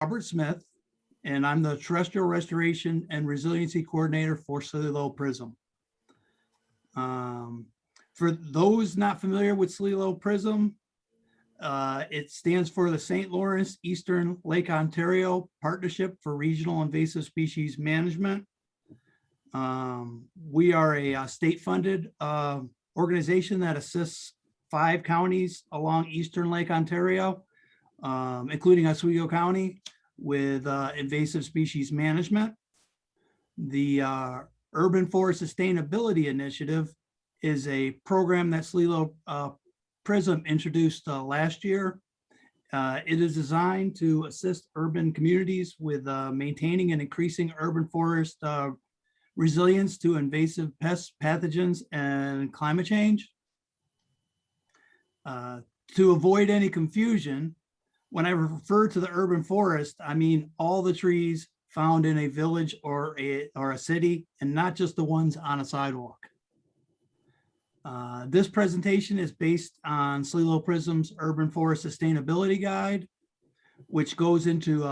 Robert Smith, and I'm the Terrestrial Restoration and Resiliency Coordinator for SLELO PRISM. For those not familiar with SLELO PRISM, it stands for the St. Lawrence Eastern Lake Ontario Partnership for Regional Invasive Species Management. We are a state-funded organization that assists 5 counties along Eastern Lake Ontario, including Oswego County, with invasive species management. The Urban Forest Sustainability Initiative is a program that SLELO PRISM introduced last year. It is designed to assist urban communities with maintaining and increasing urban forest resilience to invasive pests, pathogens, and climate change. To avoid any confusion, when I refer to the urban forest, I mean all the trees found in a village or a city, and not just the ones on a sidewalk. This presentation is based on SLELO PRISM's Urban Forest Sustainability Guide, which goes into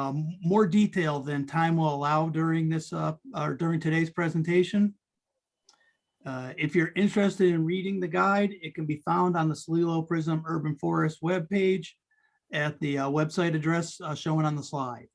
more detail than time will allow during this or during today's presentation. If you're interested in reading the guide, it can be found on the SLELO PRISM Urban Forest webpage at the website address shown on the slide.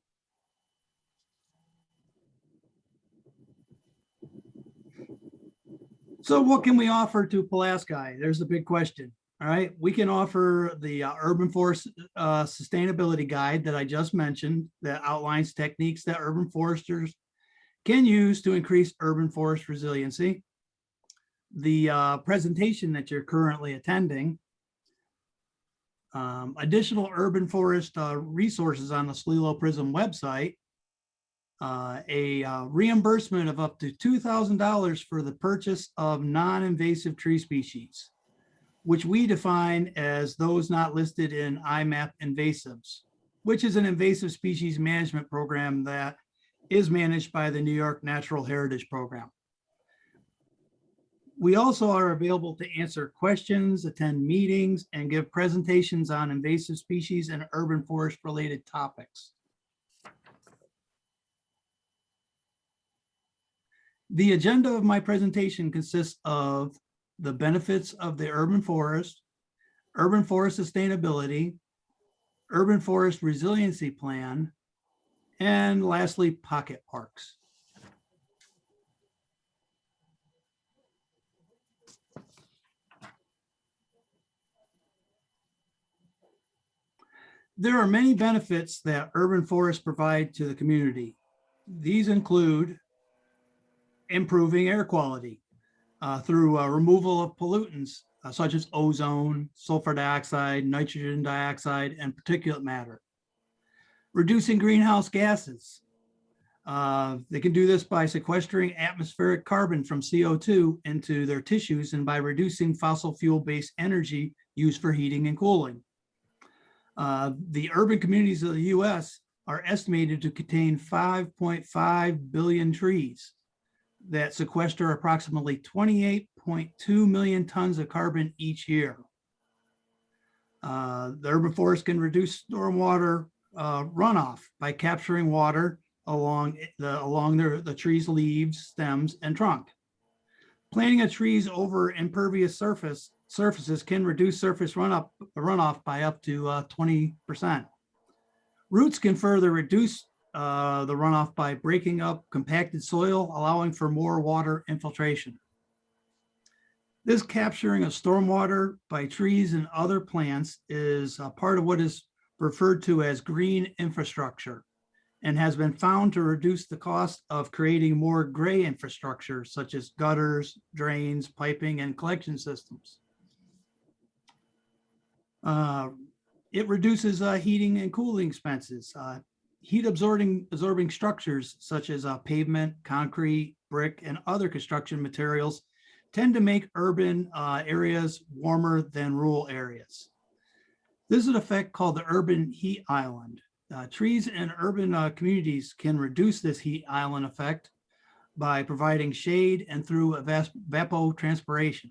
So what can we offer to Pulaski? There's the big question. All right, we can offer the Urban Forest Sustainability Guide that I just mentioned that outlines techniques that urban foresters can use to increase urban forest resiliency. The presentation that you're currently attending, additional urban forest resources on the SLELO PRISM website, a reimbursement of up to $2,000 for the purchase of non-invasive tree species, which we define as those not listed in IMAP invasives, which is an invasive species management program that is managed by the New York Natural Heritage Program. We also are available to answer questions, attend meetings, and give presentations on invasive species and urban forest related topics. The agenda of my presentation consists of the benefits of the urban forest sustainability, urban forest resiliency plan, and lastly, pocket parks. There are many benefits that urban forests provide to the community. These include improving air quality through removal of pollutants such as ozone, sulfur dioxide, nitrogen dioxide, and particulate matter. Reducing greenhouse gases. They can do this by sequestering atmospheric carbon from CO2 into their tissues and by reducing fossil fuel-based energy used for heating and cooling. The urban communities of the US are estimated to contain 5.5 billion trees that sequester approximately 28.2 million tons of carbon each year. The urban forest can reduce stormwater runoff by capturing water along the tree's leaves, stems, and trunk. Planting of trees over impervious surfaces can reduce surface runoff by up to 20%. Roots can further reduce the runoff by breaking up compacted soil, allowing for more water infiltration. This capturing of stormwater by trees and other plants is a part of what is referred to as green infrastructure and has been found to reduce the cost of creating more gray infrastructure such as gutters, drains, piping, and collection systems. It reduces heating and cooling expenses. Heat absorbing structures such as pavement, concrete, brick, and other construction materials tend to make urban areas warmer than rural areas. This is an effect called the urban heat island. Trees in urban communities can reduce this heat island effect by providing shade and through evapotranspiration.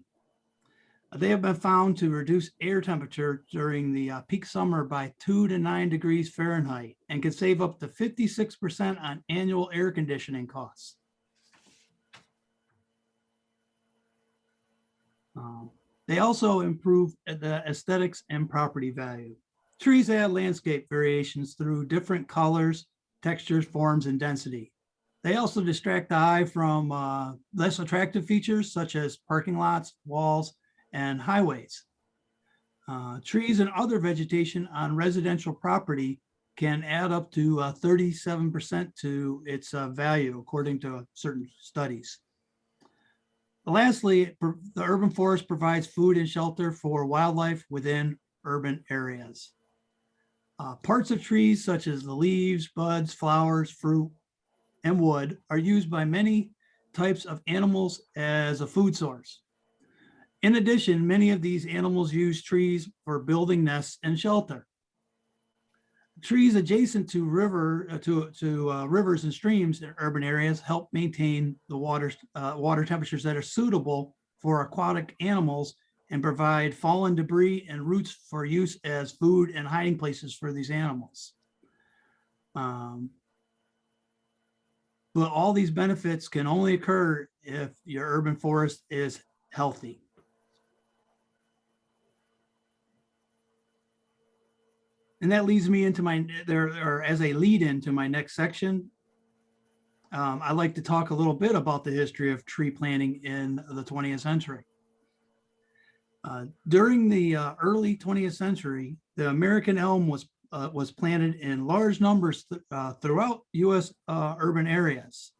They have been found to reduce air temperature during the peak summer by 2 to 9 degrees Fahrenheit and can save up to 56% on annual air conditioning costs. They also improve the aesthetics and property value. Trees add landscape variations through different colors, textures, forms, and density. They also distract the eye from less attractive features such as parking lots, walls, and highways. Trees and other vegetation on residential property can add up to 37% to its value, according to certain studies. Lastly, the urban forest provides food and shelter for wildlife within urban areas. Parts of trees, such as the leaves, buds, flowers, fruit, and wood, are used by many types of animals as a food source. In addition, many of these animals use trees for building nests and shelter. Trees adjacent to rivers and streams in urban areas help maintain the water temperatures that are suitable for aquatic animals and provide fallen debris and roots for use as food and hiding places for these animals. But all these benefits can only occur if your urban forest is healthy. And that leads me into as a lead into my next section. I'd like to talk a little bit about the history of tree planting in the 20th century. During the early 20th century, the American elm was planted in large numbers throughout U.S. Urban areas.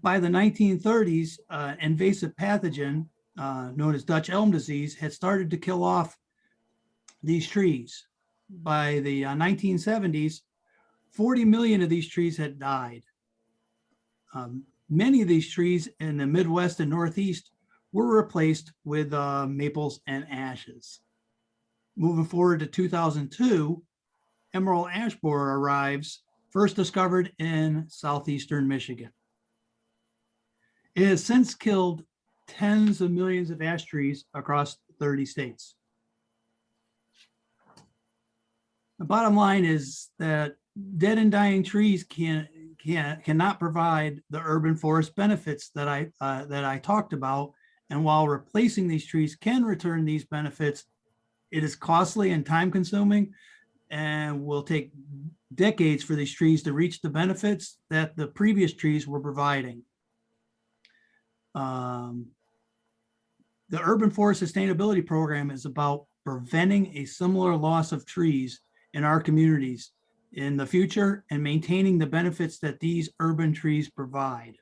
By the 1930s, invasive pathogen known as Dutch elm disease had started to kill off these trees. By the 1970s, 40 million of these trees had died. Many of these trees in the Midwest and Northeast were replaced with maples and ashes. Moving forward to 2002, emerald ash borer arrives, first discovered in southeastern Michigan. It has since killed tens of millions of ash trees across 30 states. The bottom line is that dead and dying trees cannot provide the urban forest benefits that I talked about. And while replacing these trees can return these benefits, it is costly and time consuming and will take decades for these trees to reach the benefits that the previous trees were providing. The Urban Forest Sustainability Program is about preventing a similar loss of trees in our communities in the future and maintaining the benefits that these urban trees provide.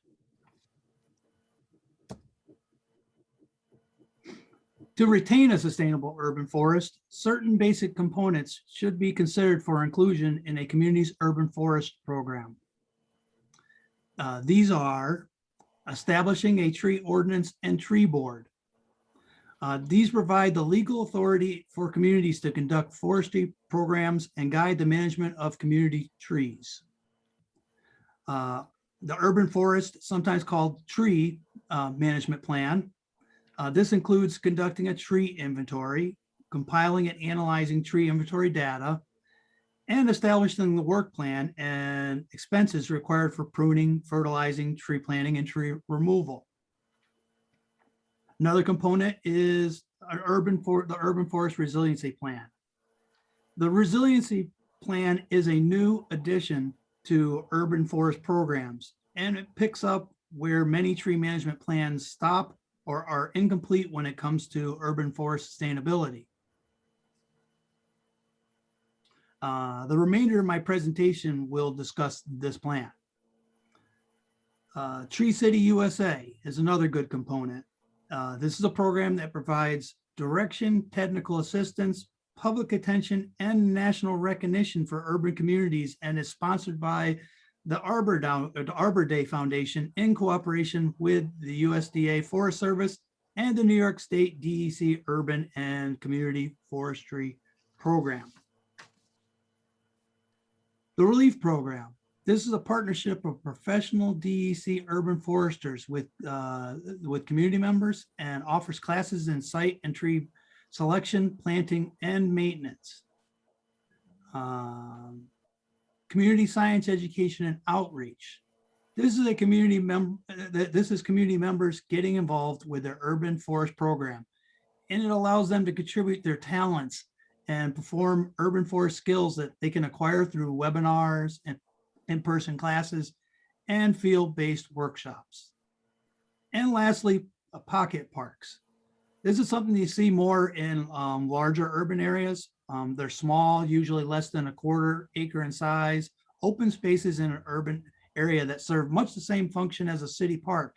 To retain a sustainable urban forest, certain basic components should be considered for inclusion in a community's urban forest program. These are establishing a tree ordinance and tree board. These provide the legal authority for communities to conduct forestry programs and guide the management of community trees. The urban forest, sometimes called tree management plan. This includes conducting a tree inventory, compiling and analyzing tree inventory data, and establishing the work plan and expenses required for pruning, fertilizing, tree planting, and tree removal. Another component is the urban forest resiliency plan. The resiliency plan is a new addition to urban forest programs, and it picks up where many tree management plans stop or are incomplete when it comes to urban forest sustainability. The remainder of my presentation will discuss this plan. Tree City USA is another good component. This is a program that provides direction, technical assistance, public attention, and national recognition for urban communities, and is sponsored by the Arbor Day Foundation in cooperation with the USDA Forest Service and the New York State DEC Urban and Community Forestry Program. The Relief Program. This is a partnership of professional DEC urban foresters with community members and offers classes in site and tree selection, planting, and maintenance. Community science education and outreach. This is a community member. This is community members getting involved with their urban forest program, and it allows them to contribute their talents and perform urban forest skills that they can acquire through webinars and in-person classes and field-based workshops. And lastly, pocket parks. This is something you see more in larger urban areas. They're small, usually less than a quarter acre in size, open spaces in an urban area that serve much the same function as a city park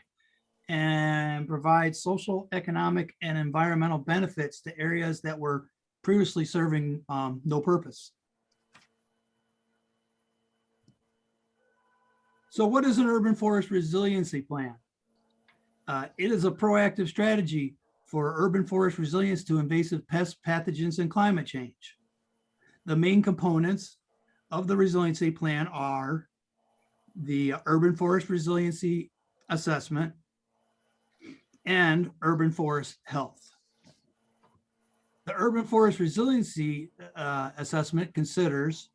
and provide social, economic, and environmental benefits to areas that were previously serving no purpose. So what is an urban forest resiliency plan? It is a proactive strategy for urban forest resilience to invasive pests, pathogens, and climate change. The main components of the resiliency plan are the urban forest resiliency assessment and urban forest health. The urban forest resiliency assessment considers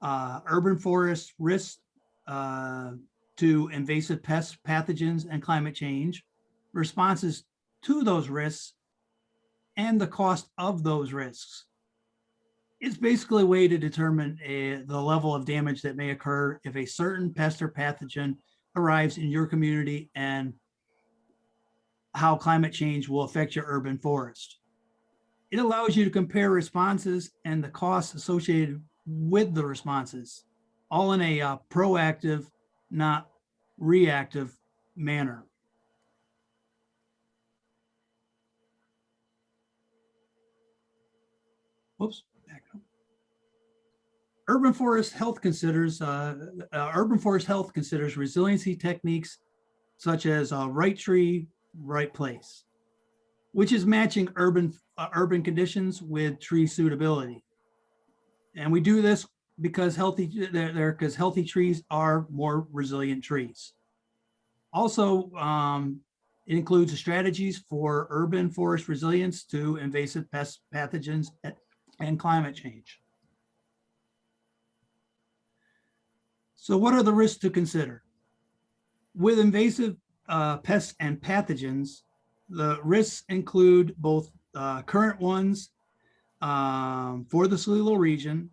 urban forest risks to invasive pests, pathogens, and climate change, responses to those risks, and the cost of those risks. It's basically a way to determine the level of damage that may occur if a certain pest or pathogen arrives in your community and how climate change will affect your urban forest. It allows you to compare responses and the costs associated with the responses, all in a proactive, not reactive manner. Whoops, back up. Urban forest health considers resiliency techniques such as right tree, right place, which is matching urban conditions with tree suitability. And we do this because healthy trees are more resilient trees. Also, it includes strategies for urban forest resilience to invasive pests, pathogens, and climate change. So what are the risks to consider? With invasive pests and pathogens, the risks include both current ones for the SLELO region,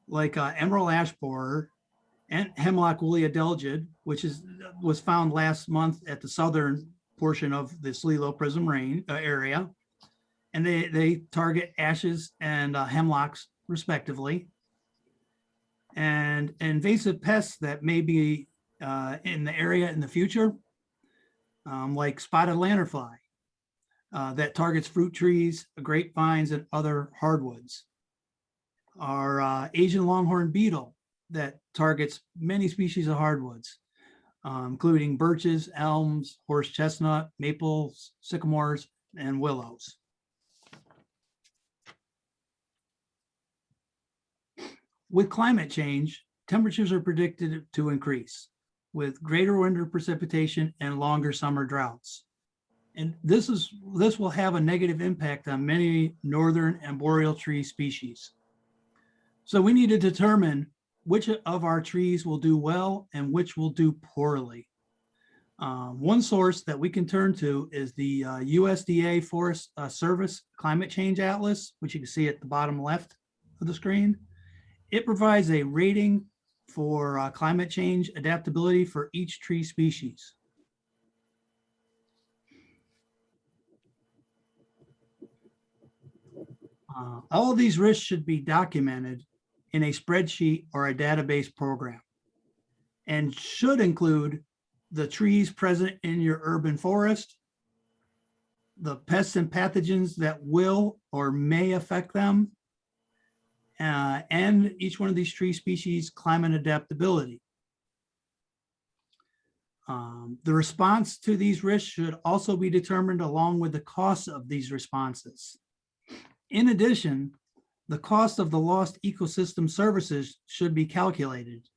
like emerald ash borer and hemlock woolly adelgid, which was found last month at the southern portion of the SLELO PRISM area. And they target ashes and hemlocks respectively. And invasive pests that may be in the area in the future, like spotted lanternfly, that targets fruit trees, grapevines, and other hardwoods. Our Asian longhorn beetle that targets many species of hardwoods, including birches, elms, horse chestnut, maples, sycamores, and willows. With climate change, temperatures are predicted to increase with greater winter precipitation and longer summer droughts. And this will have a negative impact on many northern and boreal tree species. So we need to determine which of our trees will do well and which will do poorly. One source that we can turn to is the USDA Forest Service Climate Change Atlas, which you can see at the bottom left of the screen. It provides a rating for climate change adaptability for each tree species. All of these risks should be documented in a spreadsheet or a database program and should include the trees present in your urban forest, the pests and pathogens that will or may affect them, and each one of these tree species climate adaptability. The response to these risks should also be determined along with the cost of these responses. In addition, the cost of the lost ecosystem services should be calculated.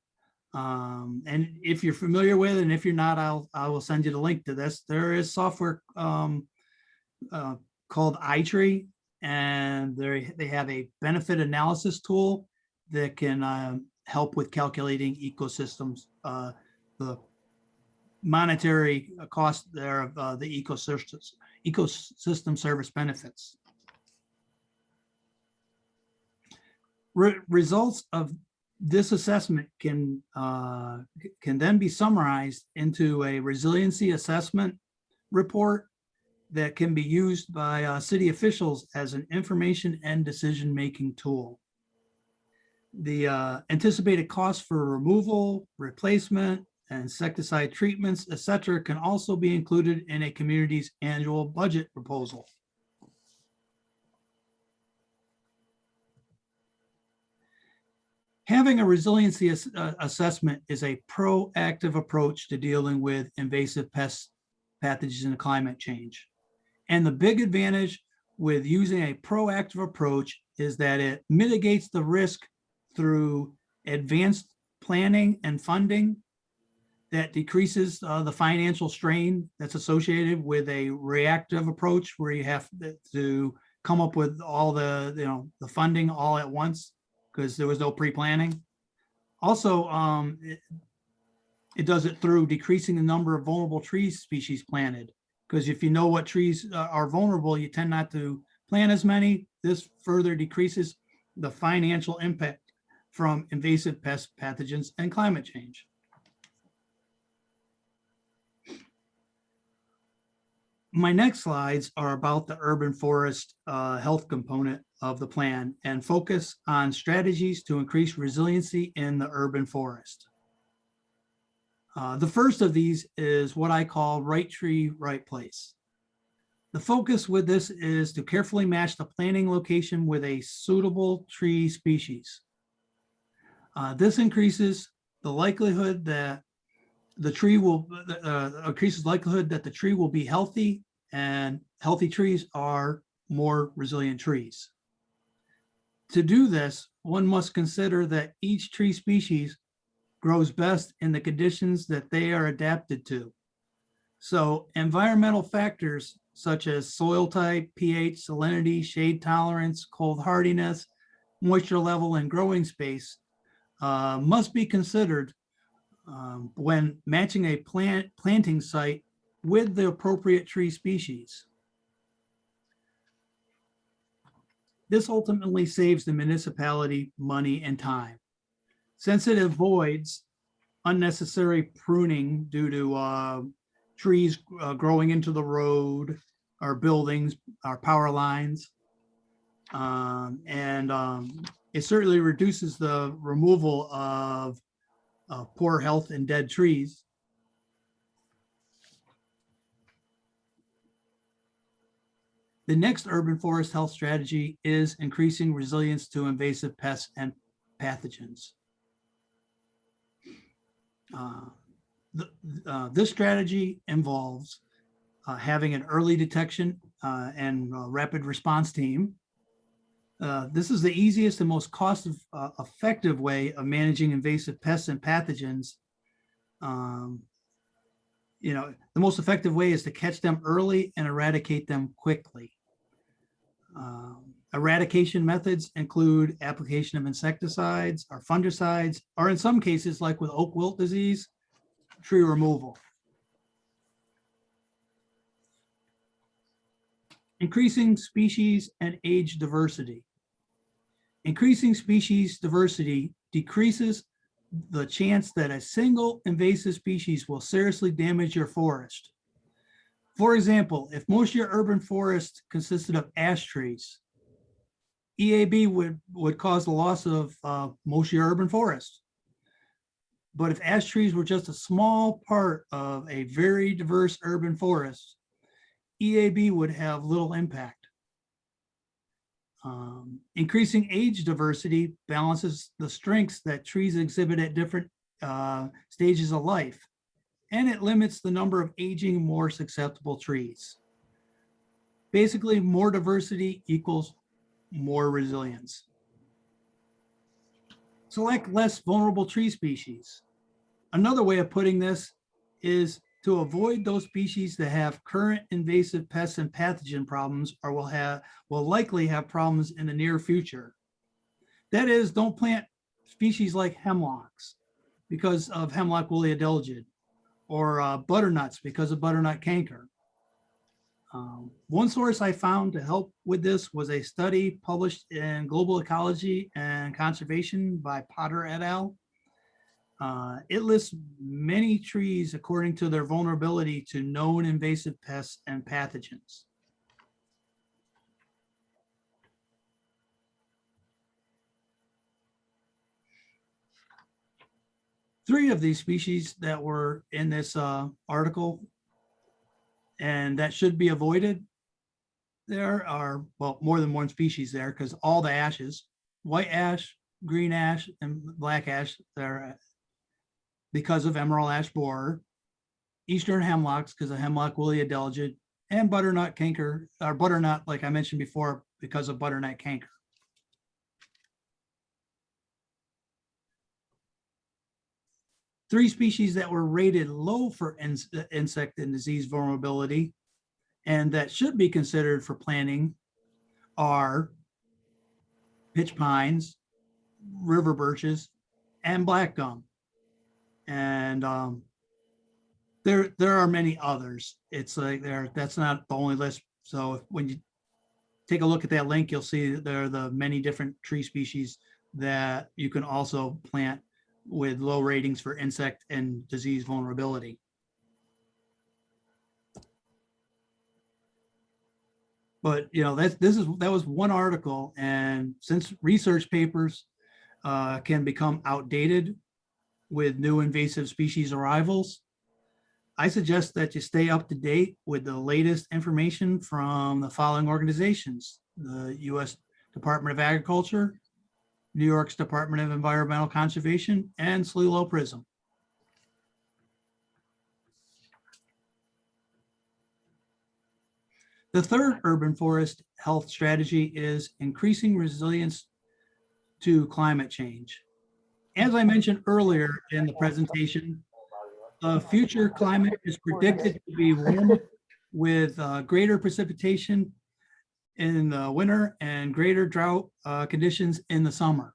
And if you're familiar with it, and if you're not, I will send you the link to this. There is software called iTree, and they have a benefit analysis tool that can help with calculating ecosystems, the monetary cost there of the ecosystem service benefits. Results of this assessment can then be summarized into a resiliency assessment report that can be used by city officials as an information and decision-making tool. The anticipated costs for removal, replacement, insecticide treatments, etc., can also be included in a community's annual budget proposal. Having a resiliency assessment is a proactive approach to dealing with invasive pests, pathogens, and climate change. And the big advantage with using a proactive approach is that it mitigates the risk through advanced planning and funding that decreases the financial strain that's associated with a reactive approach where you have to come up with all the, the funding all at once because there was no pre-planning. Also, it does it through decreasing the number of vulnerable tree species planted, because if you know what trees are vulnerable, you tend not to plant as many. This further decreases the financial impact from invasive pests, pathogens, and climate change. My next slides are about the urban forest health component of the plan and focus on strategies to increase resiliency in the urban forest. The first of these is what I call right tree, right place. The focus with this is to carefully match the planting location with a suitable tree species. This increases the likelihood that the tree will increases likelihood that the tree will be healthy, and healthy trees are more resilient trees. To do this, one must consider that each tree species grows best in the conditions that they are adapted to. So environmental factors such as soil type, pH, salinity, shade tolerance, cold hardiness, moisture level, and growing space must be considered when matching a planting site with the appropriate tree species. This ultimately saves the municipality money and time, since it avoids unnecessary pruning due to trees growing into the road, our buildings, our power lines. It certainly reduces the removal of poor health and dead trees. The next urban forest health strategy is increasing resilience to invasive pests and pathogens. This strategy involves having an early detection and rapid response team. This is the easiest and most cost-effective way of managing invasive pests and pathogens. The most effective way is to catch them early and eradicate them quickly. Eradication methods include application of insecticides or fungicides, or in some cases, like with oak wilt disease, tree removal. Increasing species and age diversity. Increasing species diversity decreases the chance that a single invasive species will seriously damage your forest. For example, if most of your urban forest consisted of ash trees, EAB would cause the loss of most of your urban forest. But if ash trees were just a small part of a very diverse urban forest, EAB would have little impact. Increasing age diversity balances the strengths that trees exhibit at different stages of life, and it limits the number of aging, more susceptible trees. Basically, more diversity equals more resilience. Select less vulnerable tree species. Another way of putting this is to avoid those species that have current invasive pests and pathogen problems or will likely have problems in the near future. That is, don't plant species like hemlocks because of hemlock woolly adelgid, or butternuts because of butternut canker. One source I found to help with this was a study published in Global Ecology and Conservation by Potter et al. It lists many trees according to their vulnerability to known invasive pests and pathogens. Three of these species that were in this article and that should be avoided, there are, well, more than one species there because all the ashes, white ash, green ash, and black ash, they're because of emerald ash borer, eastern hemlocks because of hemlock woolly adelgid, and butternut canker, or butternut, like I mentioned before, because of butternut canker. Three species that were rated low for insect and disease vulnerability and that should be considered for planting are pitch pines, river birches, and black gum. And there are many others. It's like that's not the only list. So when you take a look at that link, you'll see that there are the many different tree species that you can also plant with low ratings for insect and disease vulnerability. But you know, that was one article, and since research papers can become outdated with new invasive species arrivals, I suggest that you stay up to date with the latest information from the following organizations: the U.S. Department of Agriculture, New York's Department of Environmental Conservation, and SLELO PRISM. The third urban forest health strategy is increasing resilience to climate change. As I mentioned earlier in the presentation, the future climate is predicted to be warmer with greater precipitation in the winter and greater drought conditions in the summer.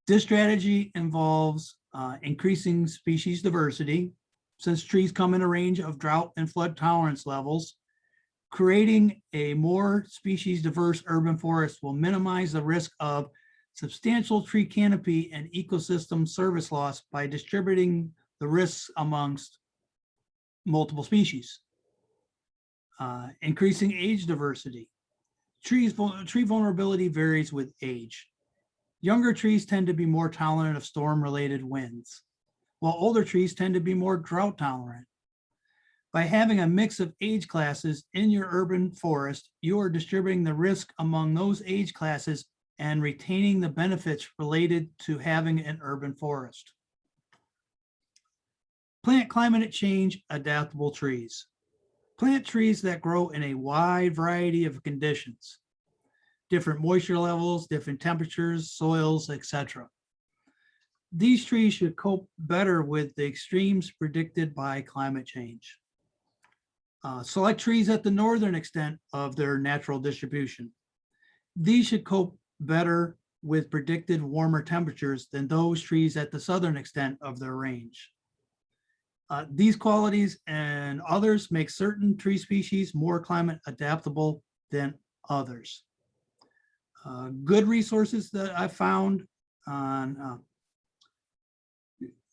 This strategy involves increasing species diversity, since trees come in a range of drought and flood tolerance levels. Creating a more species diverse urban forest will minimize the risk of substantial tree canopy and ecosystem service loss by distributing the risks amongst multiple species. Increasing age diversity. Tree vulnerability varies with age. Younger trees tend to be more tolerant of storm-related winds, while older trees tend to be more drought tolerant. By having a mix of age classes in your urban forest, you are distributing the risk among those age classes and retaining the benefits related to having an urban forest. Plant climate change adaptable trees. Plant trees that grow in a wide variety of conditions, different moisture levels, different temperatures, soils, etc. These trees should cope better with the extremes predicted by climate change. Select trees at the northern extent of their natural distribution. These should cope better with predicted warmer temperatures than those trees at the southern extent of their range. These qualities and others make certain tree species more climate adaptable than others. Good resources that I found on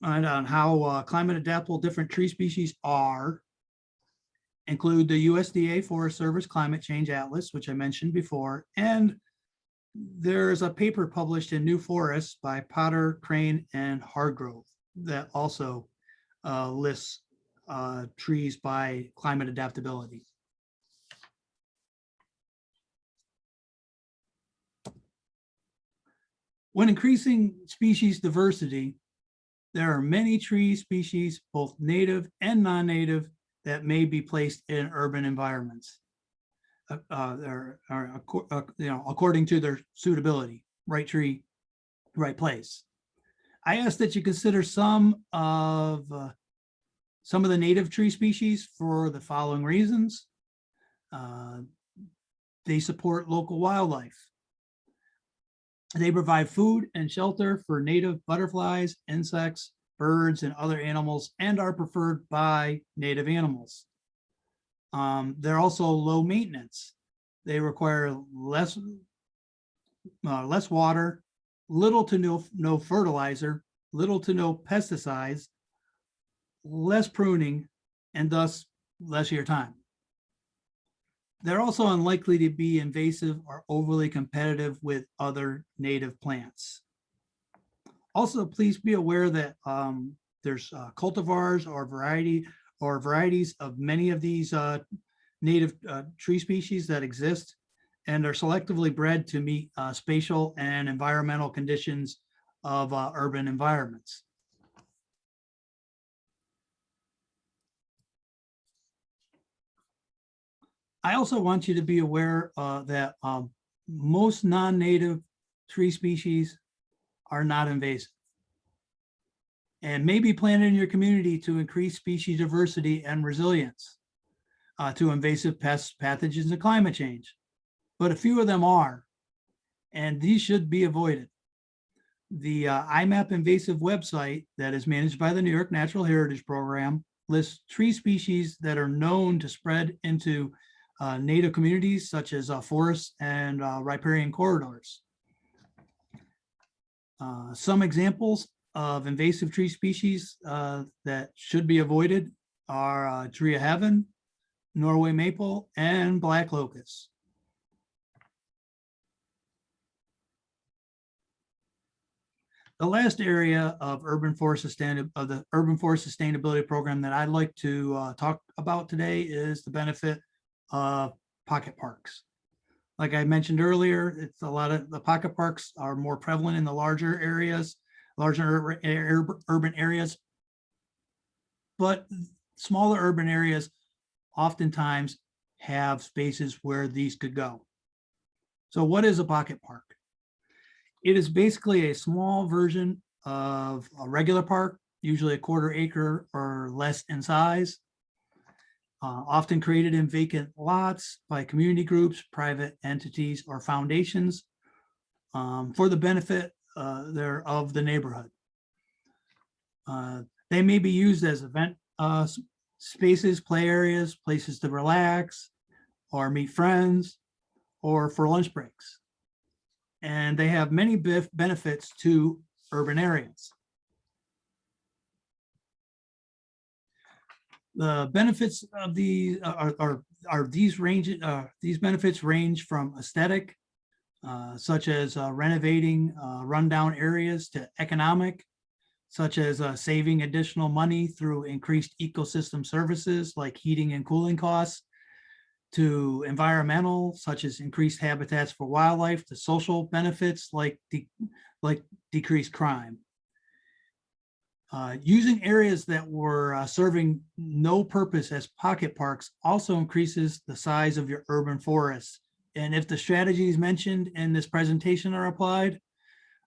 how climate adaptable different tree species are include the USDA Forest Service Climate Change Atlas, which I mentioned before, and there's a paper published in New Forests by Potter, Crane, and Hargrove that also lists trees by climate adaptability. When increasing species diversity, there are many tree species, both native and non-native, that may be placed in urban environments. According to their suitability, right tree, right place. I ask that you consider some of the native tree species for the following reasons. They support local wildlife. They provide food and shelter for native butterflies, insects, birds, and other animals, and are preferred by native animals. They're also low maintenance. They require less water, little to no fertilizer, little to no pesticides, less pruning, and thus less of your time. They're also unlikely to be invasive or overly competitive with other native plants. Also, please be aware that there's cultivars or varieties of many of these native tree species that exist and are selectively bred to meet spatial and environmental conditions of urban environments. I also want you to be aware that most non-native tree species are not invasive and may be planted in your community to increase species diversity and resilience to invasive pests, pathogens, and climate change. But a few of them are, and these should be avoided. The IMAP invasive website that is managed by the New York Natural Heritage Program lists tree species that are known to spread into native communities such as forests and riparian corridors. Some examples of invasive tree species that should be avoided are tree of heaven, Norway maple, and black locust. The last area of the urban forest sustainability program that I'd like to talk about today is the benefit of pocket parks. Like I mentioned earlier, it's a lot of the pocket parks are more prevalent in the larger areas, larger urban areas, but smaller urban areas oftentimes have spaces where these could go. So what is a pocket park? It is basically a small version of a regular park, usually a quarter acre or less in size, often created in vacant lots by community groups, private entities, or foundations for the benefit of the neighborhood. They may be used as event spaces, play areas, places to relax, or meet friends, or for lunch breaks. And they have many benefits to urban areas. The benefits of these these benefits range from aesthetic, such as renovating rundown areas, to economic, such as saving additional money through increased ecosystem services like heating and cooling costs, to environmental, such as increased habitats for wildlife, to social benefits like decreased crime. Using areas that were serving no purpose as pocket parks also increases the size of your urban forests. And if the strategies mentioned in this presentation are applied,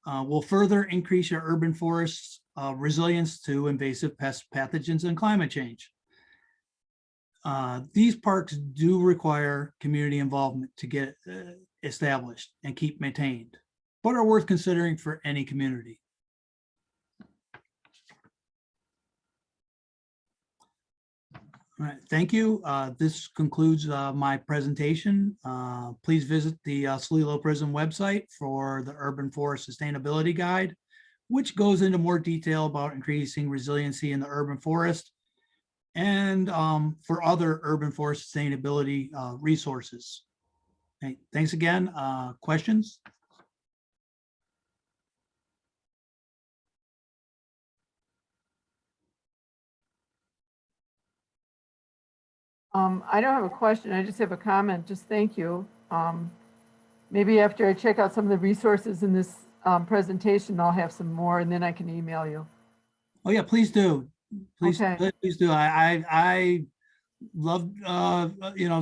will further increase your urban forests' resilience to invasive pests, pathogens, and climate change. These parks do require community involvement to get established and keep maintained, but are worth considering for any community. All right, thank you. This concludes my presentation. Please visit the SLELO PRISM website for the Urban Forest Sustainability Guide, which goes into more detail about increasing resiliency in the urban forest and for other urban forest sustainability resources. Okay, thanks again. Questions? I don't have a question. I just have a comment. Just thank you. Maybe after I check out some of the resources in this presentation, I'll have some more, and then I can email you. Oh yeah, please do. Please, Okay. please do. I love